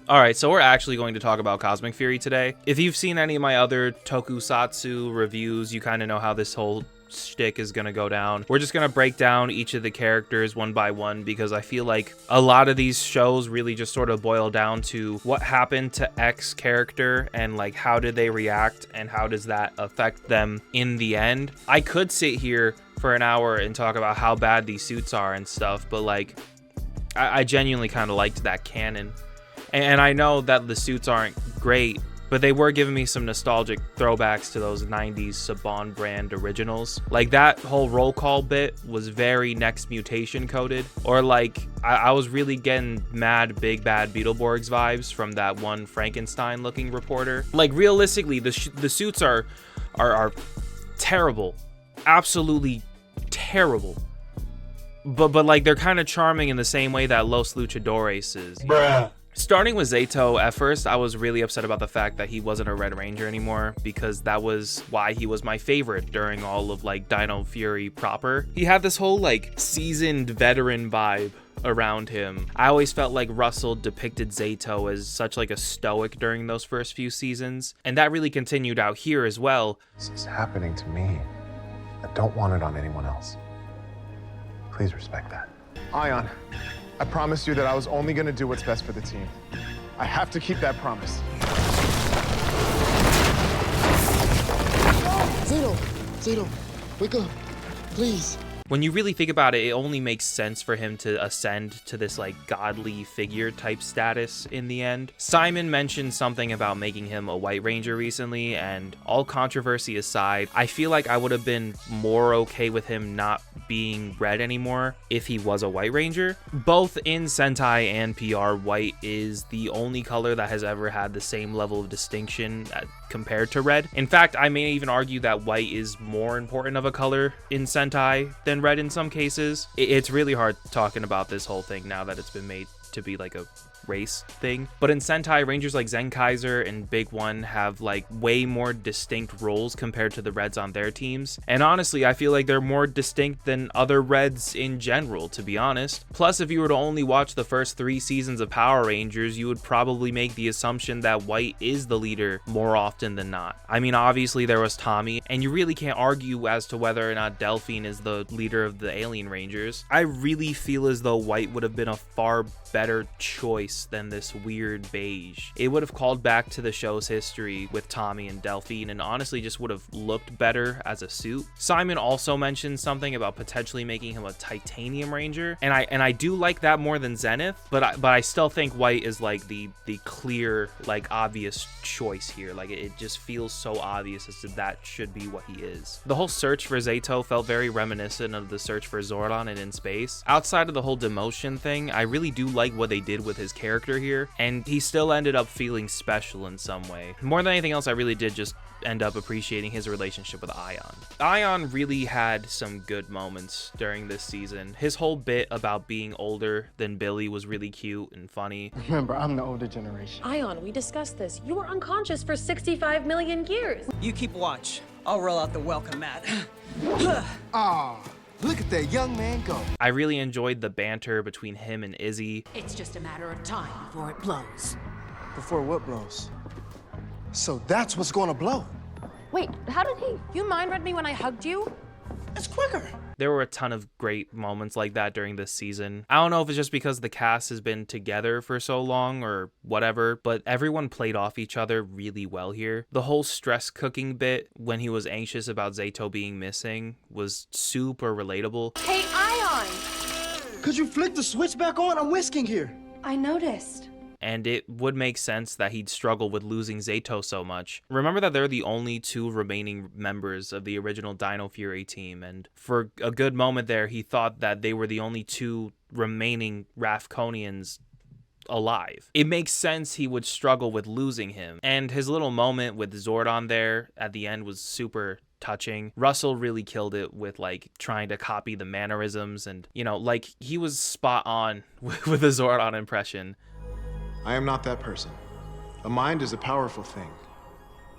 Alright, so we're actually going to talk about Cosmic Fury today. If you've seen any of my other Tokusatsu reviews, you kind of know how this whole shtick is going to go down. We're just going to break down each of the characters one by one because I feel like a lot of these shows really just sort of boil down to what happened to X character and like how did they react and how does that affect them in the end. I could sit here for an hour and talk about how bad these suits are and stuff, but like I genuinely kind of liked that canon. And I know that the suits aren't great, but they were giving me some nostalgic throwbacks to those 90s Saban brand originals. Like that whole roll call bit was very Next Mutation coded. Or like I was really getting mad Big Bad Beetleborgs vibes from that one Frankenstein looking reporter. Like realistically, the suits are terrible. Absolutely terrible. But like they're kind of charming in the same way that Los Luchadores is. Bruh. Starting with Zayto, at first I was really upset about the fact that he wasn't a Red Ranger anymore because that was why he was my favorite during all of like Dino Fury proper. He had this whole like seasoned veteran vibe around him. I always felt like Russell depicted Zayto as such like a stoic during those first few seasons, and that really continued out here as well. This is happening to me. I don't want it on anyone else. Please respect that. Ion, I promised you that I was only going to do what's best for the team. I have to keep that promise. Zayto, wake up, please. When you really think about it, it only makes sense for him to ascend to this like godly figure type status in the end. Simon mentioned something about making him a White Ranger recently, and all controversy aside, I feel like I would have been more okay with him not being red anymore if he was a White Ranger. Both in Sentai and PR, white is the only color that has ever had the same level of distinction compared to red. In fact, I may even argue that white is more important of a color in Sentai than red in some cases. It's really hard talking about this whole thing now that it's been made to be like a race thing. But in Sentai, Rangers like Zenkaiser and Big One have like way more distinct roles compared to the Reds on their teams. And honestly, I feel like they're more distinct than other Reds in general, to be honest. Plus, if you were to only watch the first 3 seasons of Power Rangers, you would probably make the assumption that White is the leader more often than not. I mean, obviously there was Tommy, and you really can't argue as to whether or not Delphine is the leader of the Alien Rangers. I really feel as though White would have been a far better choice than this weird beige. It would have called back to the show's history with Tommy and Delphine and honestly just would have looked better as a suit. Simon also mentioned something about potentially making him a Titanium Ranger, and I do like that more than Zenith, but I still think White is like the clear, like obvious choice here. Like it just feels so obvious as to that should be what he is. The whole search for Zayto felt very reminiscent of the search for Zordon and In Space. Outside of the whole demotion thing, I really do like what they did with his character here, and he still ended up feeling special in some way. More than anything else, I really did just end up appreciating his relationship with Ion. Ion really had some good moments during this season. His whole bit about being older than Billy was really cute and funny. Remember, I'm the older generation. Ion, we discussed this. You were unconscious for 65 million years. You keep watch. I'll roll out the welcome mat. Aw, look at that young man go. I really enjoyed the banter between him and Izzy. It's just a matter of time before it blows. Before what blows? So that's what's gonna blow. Wait, how did he? You mind read me when I hugged you? It's quicker. There were a ton of great moments like that during this season. I don't know if it's just because the cast has been together for so long or whatever, but everyone played off each other really well here. The whole stress cooking bit when he was anxious about Zayto being missing was super relatable. Hey, Ion! Could you flick the switch back on? I'm whisking here. I noticed. And it would make sense that he'd struggle with losing Zayto so much. Remember that they're the only 2 remaining members of the original Dino Fury team, and for a good moment there, he thought that they were the only 2 remaining Rafconians alive. It makes sense he would struggle with losing him, and his little moment with Zordon there at the end was super touching. Russell really killed it with like trying to copy the mannerisms, and you know, like he was spot on with the Zordon impression. I am not that person. A mind is a powerful thing.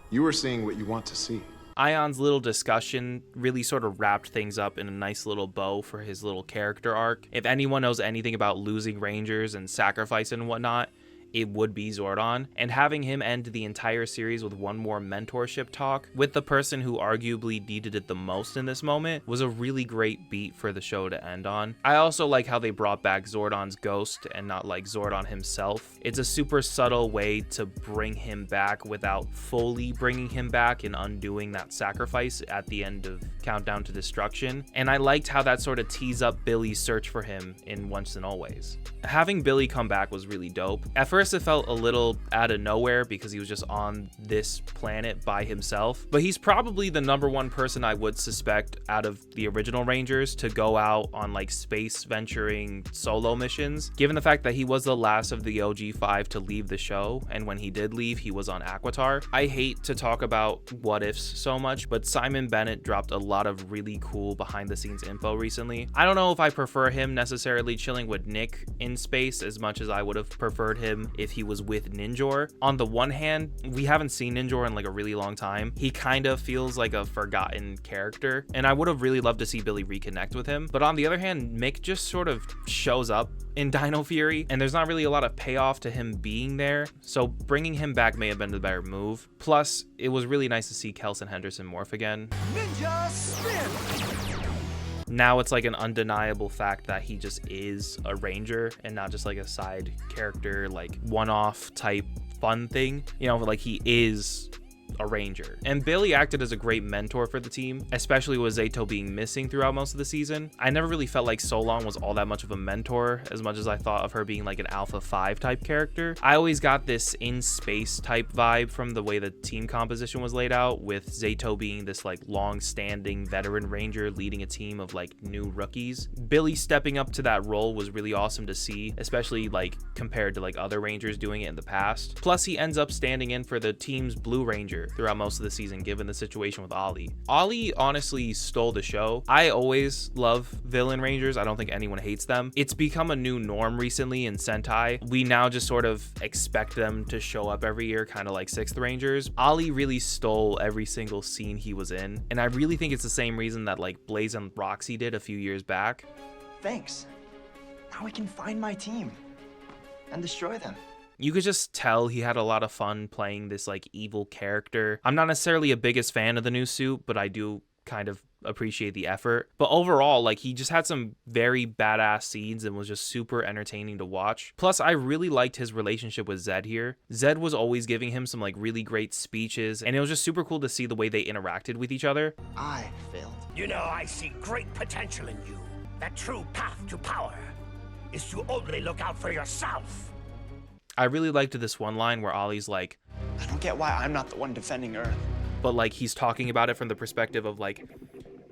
You are seeing what you want to see. Ion's little discussion really sort of wrapped things up in a nice little bow for his little character arc. If anyone knows anything about losing Rangers and sacrifice and whatnot, it would be Zordon, and having him end the entire series with one more mentorship talk with the person who arguably needed it the most in this moment was a really great beat for the show to end on. I also like how they brought back Zordon's ghost and not like Zordon himself. It's a super subtle way to bring him back without fully bringing him back and undoing that sacrifice at the end of Countdown to Destruction. And I liked how that sort of teased up Billy's search for him in Once and Always. Having Billy come back was really dope. At first it felt a little out of nowhere because he was just on this planet by himself, but he's probably the #1 person I would suspect out of the original Rangers to go out on like space venturing solo missions, given the fact that he was the last of the OG5 to leave the show, and when he did leave he was on Aquitar. I hate to talk about what ifs so much, but Simon Bennett dropped a lot of really cool behind the scenes info recently. I don't know if I prefer him necessarily chilling with Nick in space as much as I would have preferred him if he was with Ninjor. On the one hand, we haven't seen Ninjor in like a really long time. He kind of feels like a forgotten character, and I would have really loved to see Billy reconnect with him. But on the other hand, Mick just sort of shows up in Dino Fury, and there's not really a lot of payoff to him being there, so bringing him back may have been the better move. Plus, it was really nice to see Kelson Henderson morph again. Ninja spin! Now it's like an undeniable fact that he just is a ranger and not just like a side character, like one-off type fun thing. You know, like he is a ranger. And Billy acted as a great mentor for the team, especially with Zato being missing throughout most of the season. I never really felt like Solon was all that much of a mentor as much as I thought of her being like an Alpha 5 type character. I always got this in space type vibe from the way the team composition was laid out, with Zato being this like long-standing veteran ranger leading a team of like new rookies. Billy stepping up to that role was really awesome to see, especially like compared to like other rangers doing it in the past. Plus he ends up standing in for the team's Blue Ranger throughout most of the season, given the situation with Ollie. Ollie honestly stole the show. I always love villain rangers. I don't think anyone hates them. It's become a new norm recently in Sentai. We now just sort of expect them to show up every year, kind of like 6th Rangers. Ollie really stole every single scene he was in, and I really think it's the same reason that like Blaze and Roxy did a few years back. Thanks. Now we can find my team and destroy them. You could just tell he had a lot of fun playing this like evil character. I'm not necessarily a biggest fan of the new suit, but I do kind of appreciate the effort. But overall, like, he just had some very badass scenes and was just super entertaining to watch. Plus, I really liked his relationship with Zed here. Zed was always giving him some like really great speeches, and it was just super cool to see the way they interacted with each other. I failed. You know, I see great potential in you. That true path to power is to only look out for yourself. I really liked this one line where Ollie's like, I don't get why I'm not the one defending Earth. But like he's talking about it from the perspective of like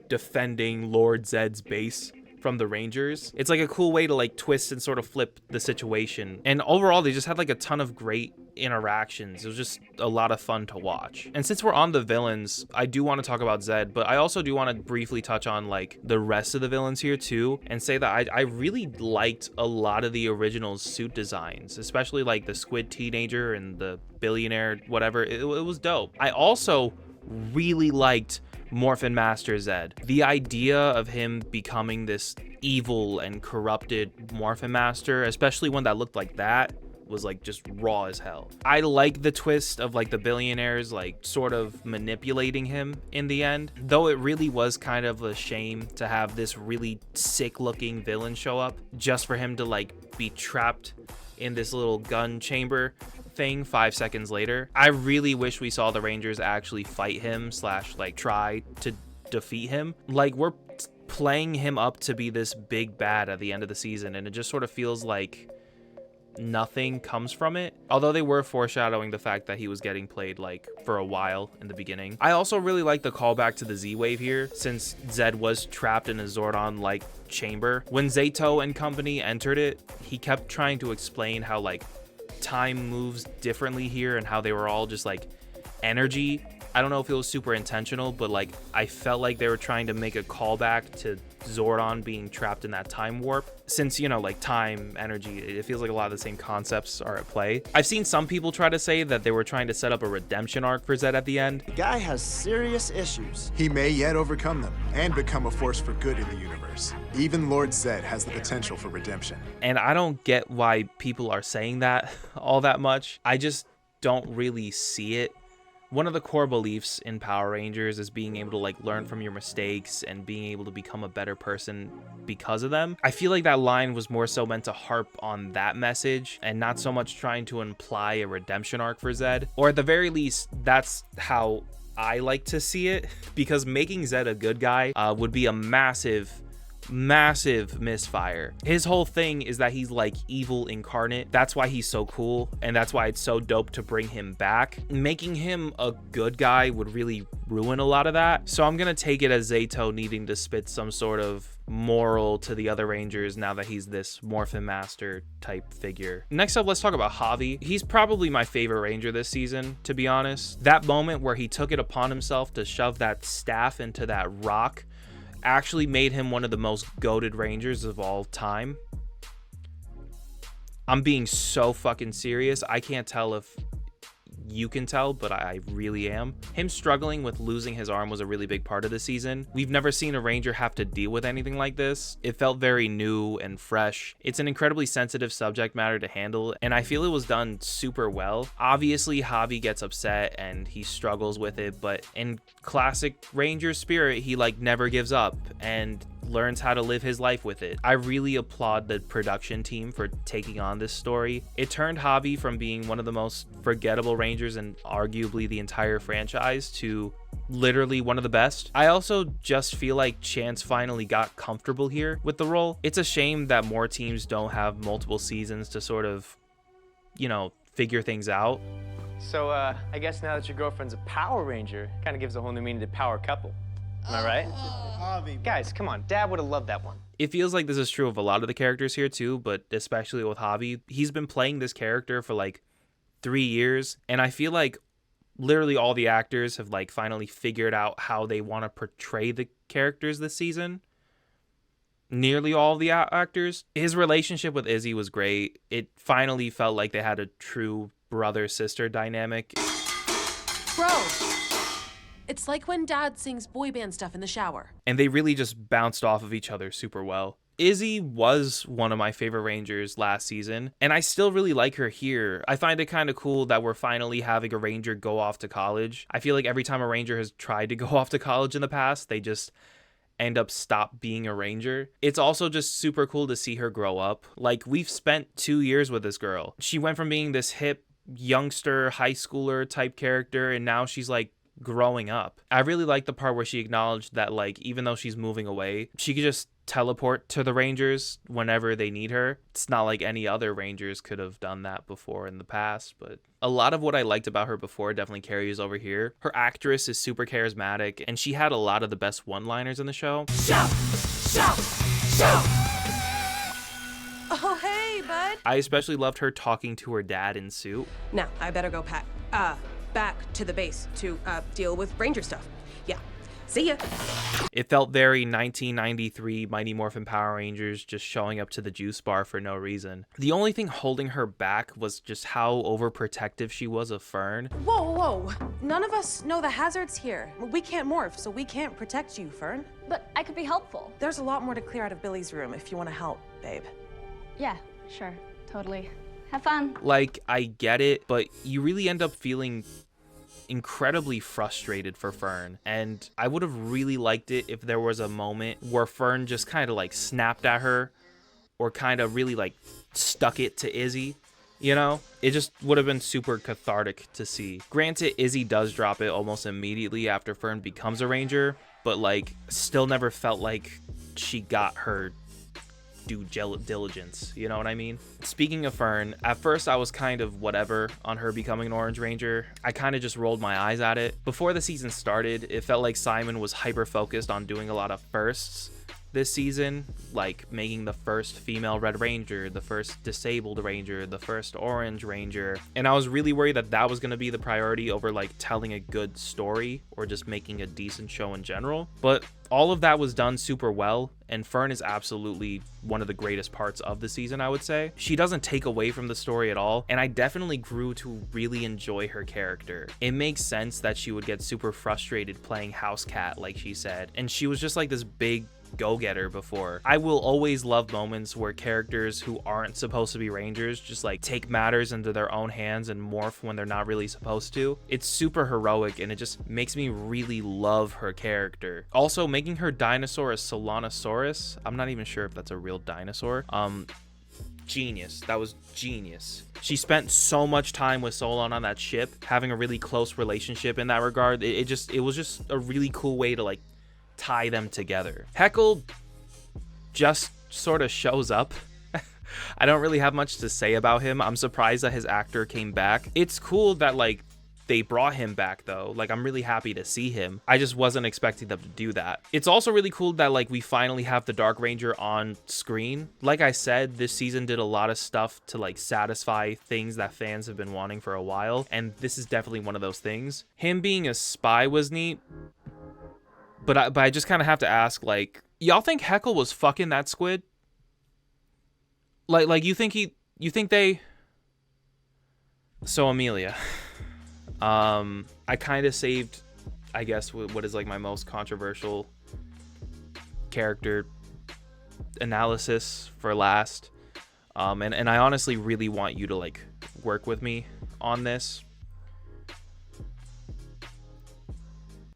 defending Lord Zed's base from the Rangers. It's like a cool way to like twist and sort of flip the situation. And overall, they just had like a ton of great interactions. It was just a lot of fun to watch. And since we're on the villains, I do want to talk about Zed, but I also do want to briefly touch on like the rest of the villains here too, and say that I really liked a lot of the original suit designs, especially like the squid teenager and the billionaire whatever. It was dope. I also really liked Morphin Master Zed. The idea of him becoming this evil and corrupted Morphin Master, especially one that looked like that, was like just raw as hell. I like the twist of like the billionaires like sort of manipulating him in the end, though it really was kind of a shame to have this really sick looking villain show up just for him to like be trapped in this little gun chamber thing 5 seconds later. I really wish we saw the Rangers actually fight him / like try to defeat him. Like, we're playing him up to be this big bad at the end of the season, and it just sort of feels like nothing comes from it, although they were foreshadowing the fact that he was getting played like for a while in the beginning. I also really like the callback to the Z-Wave here, since Zed was trapped in a Zordon like chamber. When Zato and company entered it, he kept trying to explain how like time moves differently here and how they were all just like energy I don't know if it was super intentional, but like I felt like they were trying to make a callback to Zordon being trapped in that time warp. Since, you know, like time, energy, it feels like a lot of the same concepts are at play. I've seen some people try to say that they were trying to set up a redemption arc for Zed at the end. The guy has serious issues. He may yet overcome them and become a force for good in the universe. Even Lord Zed has the potential for redemption. And I don't get why people are saying that all that much. I just don't really see it. One of the core beliefs in Power Rangers is being able to like learn from your mistakes and being able to become a better person because of them. I feel like that line was more so meant to harp on that message and not so much trying to imply a redemption arc for Zed. Or at the very least, that's how I like to see it, because making Zed a good guy would be a massive misfire. His whole thing is that he's like evil incarnate. That's why he's so cool, and that's why it's so dope to bring him back. Making him a good guy would really ruin a lot of that. So I'm gonna take it as Zato needing to spit some sort of moral to the other Rangers now that he's this Morphin Master type figure. Next up, let's talk about Javi. He's probably my favorite Ranger this season, to be honest. That moment where he took it upon himself to shove that staff into that rock actually made him one of the most goated Rangers of all time. I'm being so fucking serious. I can't tell if you can tell, but I really am. Him struggling with losing his arm was a really big part of the season. We've never seen a Ranger have to deal with anything like this. It felt very new and fresh. It's an incredibly sensitive subject matter to handle, and I feel it was done super well. Obviously, Javi gets upset and he struggles with it, but in classic Ranger spirit, he like never gives up and learns how to live his life with it. I really applaud the production team for taking on this story. It turned Javi from being one of the most forgettable Rangers in arguably the entire franchise to literally one of the best. I also just feel like Chance finally got comfortable here with the role. It's a shame that more teams don't have multiple seasons to sort of, you know, figure things out. So, I guess now that your girlfriend's a Power Ranger, kind of gives a whole new meaning to power couple. Am I right? Guys, come on. Dad would have loved that one. It feels like this is true of a lot of the characters here too, but especially with Javi. He's been playing this character for like 3 years, and I feel like literally all the actors have like finally figured out how they want to portray the characters this season. Nearly all the actors. His relationship with Izzy was great. It finally felt like they had a true brother-sister dynamic. Bro, it's like when Dad sings boy band stuff in the shower. And they really just bounced off of each other super well. Izzy was one of my favorite Rangers last season, and I still really like her here. I find it kind of cool that we're finally having a Ranger go off to college. I feel like every time a Ranger has tried to go off to college in the past, they just end up stop being a Ranger. It's also just super cool to see her grow up. Like, we've spent 2 years with this girl. She went from being this hip youngster high schooler type character, and now she's like growing up. I really like the part where she acknowledged that like even though she's moving away, she could just teleport to the Rangers whenever they need her. It's not like any other Rangers could have done that before in the past, but a lot of what I liked about her before definitely carries over here. Her actress is super charismatic, and she had a lot of the best one-liners in the show. Shout! Shout! Shout! Oh, hey, bud. I especially loved her talking to her dad in suit. Now, I better go back to the base to deal with Ranger stuff. Yeah. See ya. It felt very 1993 Mighty Morphin Power Rangers just showing up to the juice bar for no reason. The only thing holding her back was just how overprotective she was of Fern. Whoa, whoa. None of us know the hazards here. We can't morph, so we can't protect you, Fern. But I could be helpful. There's a lot more to clear out of Billy's room if you want to help, babe. Yeah, sure. Totally. Have fun. Like, I get it, but you really end up feeling incredibly frustrated for Fern, and I would have really liked it if there was a moment where Fern just kind of like snapped at her or kind of really like stuck it to Izzy, you know? It just would have been super cathartic to see. Granted, Izzy does drop it almost immediately after Fern becomes a Ranger, but like still never felt like she got her due diligence, you know what I mean? Speaking of Fern, at first I was kind of whatever on her becoming an Orange Ranger. I kind of just rolled my eyes at it. Before the season started, it felt like Simon was hyper focused on doing a lot of firsts, this season, like making the first female Red Ranger, the first disabled Ranger, the first Orange Ranger. And I was really worried that that was going to be the priority over like telling a good story or just making a decent show in general. But all of that was done super well, and Fern is absolutely one of the greatest parts of the season, I would say. She doesn't take away from the story at all, and I definitely grew to really enjoy her character. It makes sense that she would get super frustrated playing house cat, like she said, and she was just like this big go-getter before. I will always love moments where characters who aren't supposed to be Rangers just like take matters into their own hands and morph when they're not really supposed to. It's super heroic, and it just makes me really love her character. Also, making her dinosaur a Solanosaurus, I'm not even sure if that's a real dinosaur. Genius. That was genius. She spent so much time with Solon on that ship, having a really close relationship in that regard. It was just a really cool way to like tie them together. Heckle just sort of shows up. I don't really have much to say about him. I'm surprised that his actor came back. It's cool that like they brought him back though. Like, I'm really happy to see him. I just wasn't expecting them to do that. It's also really cool that like we finally have the Dark Ranger on screen. Like I said, this season did a lot of stuff to like satisfy things that fans have been wanting for a while, and this is definitely one of those things. Him being a spy was neat. But I just kind of have to ask, like, y'all think Heckle was fucking that squid? Like you think they... So Amelia. I kind of saved, I guess, what is like my most controversial character analysis for last. And I honestly really want you to like work with me on this.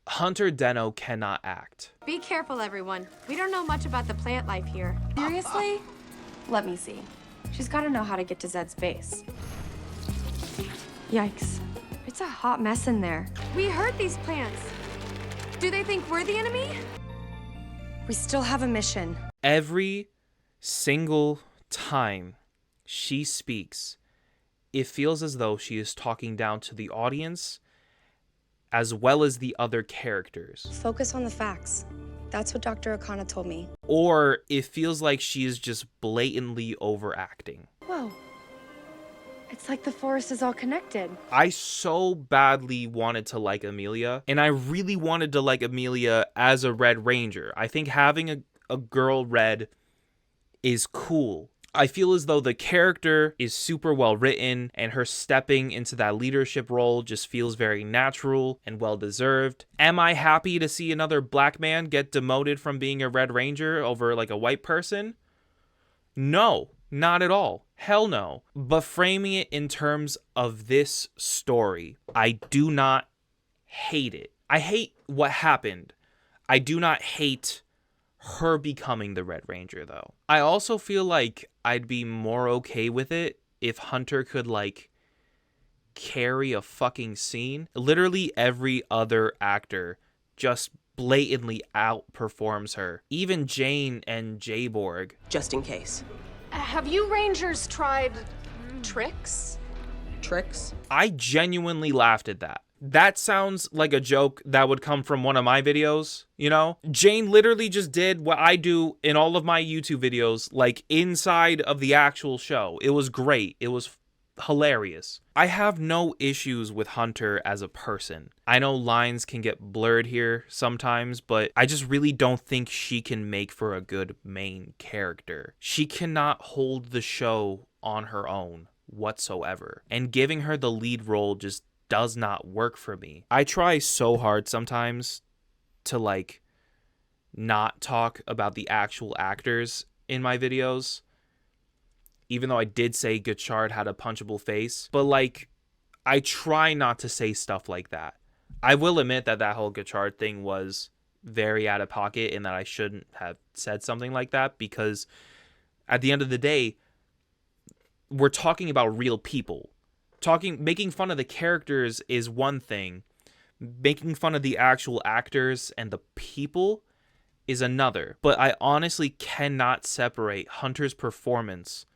Hunter Deno cannot act. Be careful, everyone. We don't know much about the plant life here. Seriously? Let me see. She's got to know how to get to Zed's base. Yikes. It's a hot mess in there. We hurt these plants. Do they think we're the enemy? We still have a mission. Every single time she speaks, it feels as though she is talking down to the audience as well as the other characters. Focus on the facts. That's what Dr. Akana told me. Or it feels like she is just blatantly overacting. Whoa. It's like the forest is all connected. I so badly wanted to like Amelia, and I really wanted to like Amelia as a Red Ranger. I think having a girl Red is cool. I feel as though the character is super well written, and her stepping into that leadership role just feels very natural and well deserved. Am I happy to see another black man get demoted from being a Red Ranger over like a white person? No, not at all. Hell no. But framing it in terms of this story, I do not hate it. I hate what happened. I do not hate her becoming the Red Ranger though. I also feel like I'd be more okay with it if Hunter could like carry a fucking scene. Literally every other actor just blatantly outperforms her. Even Jane and Jayborg. Just in case. Have you Rangers tried tricks? Tricks? I genuinely laughed at that. That sounds like a joke that would come from one of my videos, you know? Jane literally just did what I do in all of my YouTube videos, like inside of the actual show. It was great. It was hilarious. I have no issues with Hunter as a person. I know lines can get blurred here sometimes, but I just really don't think she can make for a good main character. She cannot hold the show on her own whatsoever. And giving her the lead role just does not work for me. I try so hard sometimes to like not talk about the actual actors in my videos, even though I did say Gachard had a punchable face, but like I try not to say stuff like that. I will admit that that whole Gachard thing was very out of pocket and that I shouldn't have said something like that, because at the end of the day, we're talking about real people. Making fun of the characters is one thing. Making fun of the actual actors and the people is another. But I honestly cannot separate Hunter's performance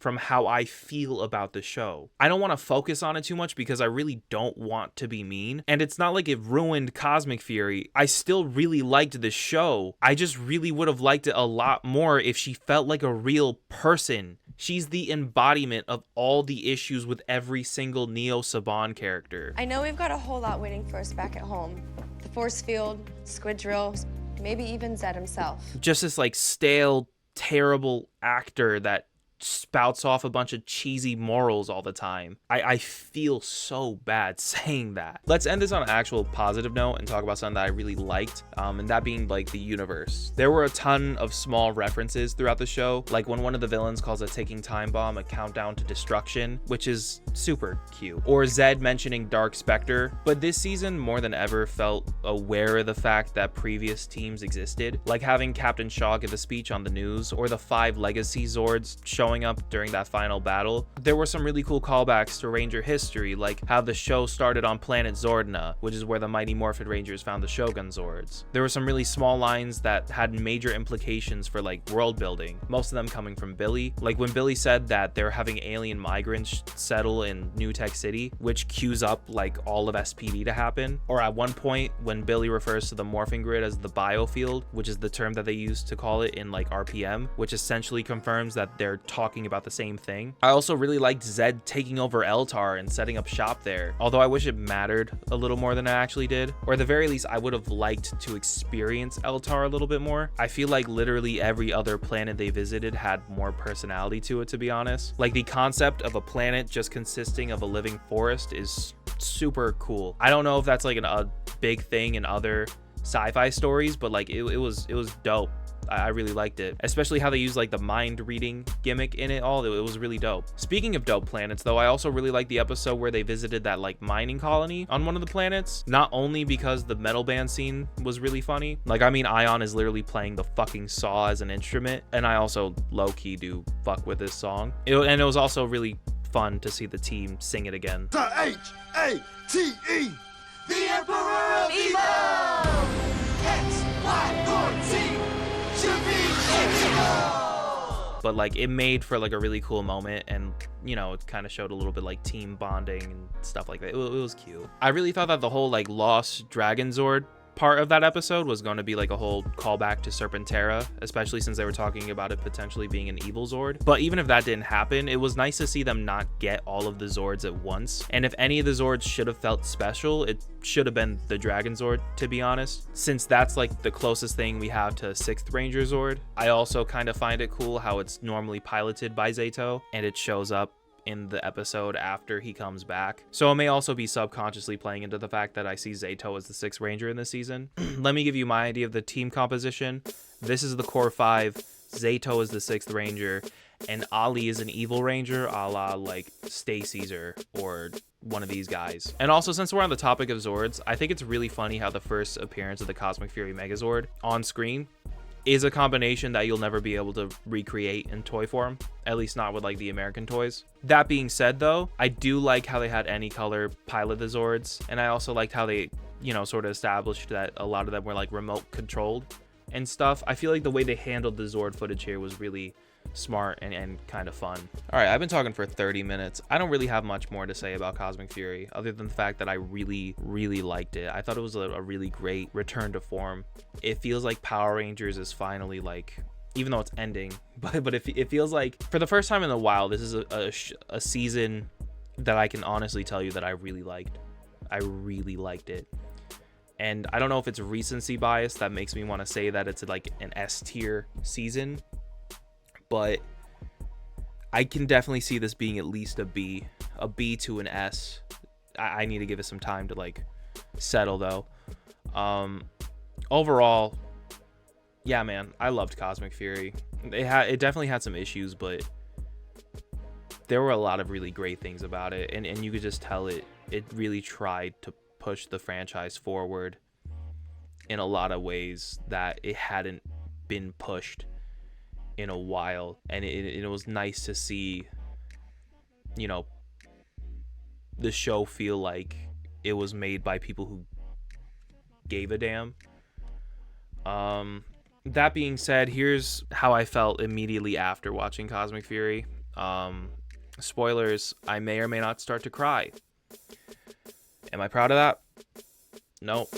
from how I feel about the show. I don't want to focus on it too much because I really don't want to be mean. And it's not like it ruined Cosmic Fury. I still really liked the show. I just really would have liked it a lot more if she felt like a real person. She's the embodiment of all the issues with every single Neo Saban character. I know we've got a whole lot waiting for us back at home. The force field, squid drills, maybe even Zed himself. Just this like stale, terrible actor that spouts off a bunch of cheesy morals all the time. I feel so bad saying that. Let's end this on an actual positive note and talk about something that I really liked, and that being like the universe. There were a ton of small references throughout the show, like when one of the villains calls a ticking time bomb a countdown to destruction, which is super cute, or Zed mentioning Dark Spectre. But this season more than ever felt aware of the fact that previous teams existed, like having Captain Shaw give a speech on the news, or the 5 legacy zords showing up during that final battle. There were some really cool callbacks to Ranger history, like how the show started on planet Zordna, which is where the mighty Morphin Rangers found the Shogun Zords. There were some really small lines that had major implications for like world building, most of them coming from Billy, like when Billy said that they're having alien migrants settle in New Tech City, which cues up like all of SPD to happen. Or at one point when Billy refers to the morphing grid as the biofield, which is the term that they use to call it in like RPM, which essentially confirms that they're talking about the same thing. I also really liked Zed taking over Eltar and setting up shop there, although I wish it mattered a little more than it actually did, or at the very least I would have liked to experience Eltar a little bit more. I feel like literally every other planet they visited had more personality to it, to be honest. Like the concept of a planet just consisting of a living forest is super cool. I don't know if that's like a big thing in other sci-fi stories, but like it was dope. I really liked it, especially how they used like the mind reading gimmick in it all. It was really dope. Speaking of dope planets though, I also really liked the episode where they visited that like mining colony on one of the planets, not only because the metal band scene was really funny, like I mean Ion is literally playing the fucking saw as an instrument, and I also low-key do fuck with this song, and it was also really fun to see the team sing it again. The H-A-T-E, the Emperor of Evil! X, Y, or Z. But like it made for like a really cool moment, and you know, it kind of showed a little bit like team bonding and stuff like that. It was cute. I really thought that the whole like lost Dragon Zord part of that episode was going to be like a whole callback to Serpentera, especially since they were talking about it potentially being an evil Zord. But even if that didn't happen, it was nice to see them not get all of the Zords at once. And if any of the Zords should have felt special, it should have been the Dragon Zord, to be honest, since that's like the closest thing we have to 6th Ranger Zord. I also kind of find it cool how it's normally piloted by Zato, and it shows up in the episode after he comes back. So it may also be subconsciously playing into the fact that I see Zato as the 6th Ranger in this season. Let me give you my idea of the team composition. This is the core 5. Zato is the 6th Ranger, and Ali is an evil Ranger a la like Stay Caesar or one of these guys. And also, since we're on the topic of Zords, I think it's really funny how the first appearance of the Cosmic Fury Megazord on screen is a combination that you'll never be able to recreate in toy form, at least not with like the American toys. That being said though, I do like how they had Anycolor pilot the Zords, and I also liked how they, you know, sort of established that a lot of them were like remote controlled and stuff. I feel like the way they handled the Zord footage here was really smart and kind of fun. All right, I've been talking for 30 minutes. I don't really have much more to say about Cosmic Fury other than the fact that I really liked it. I thought it was a really great return to form. It feels like Power Rangers is finally like, even though it's ending, but it feels like for the first time in a while, this is a season that I can honestly tell you that I really liked. I really liked it. And I don't know if it's recency bias that makes me want to say that it's like an S tier season, but I can definitely see this being at least a B to an S. I need to give it some time to like settle though. Overall, yeah, man, I loved Cosmic Fury. It definitely had some issues, but there were a lot of really great things about it, and you could just tell it really tried to push the franchise forward in a lot of ways that it hadn't been pushed in a while. And it was nice to see, you know, the show feel like it was made by people who gave a damn. That being said, here's how I felt immediately after watching Cosmic Fury. Spoilers, I may or may not start to cry. Am I proud of that? Nope.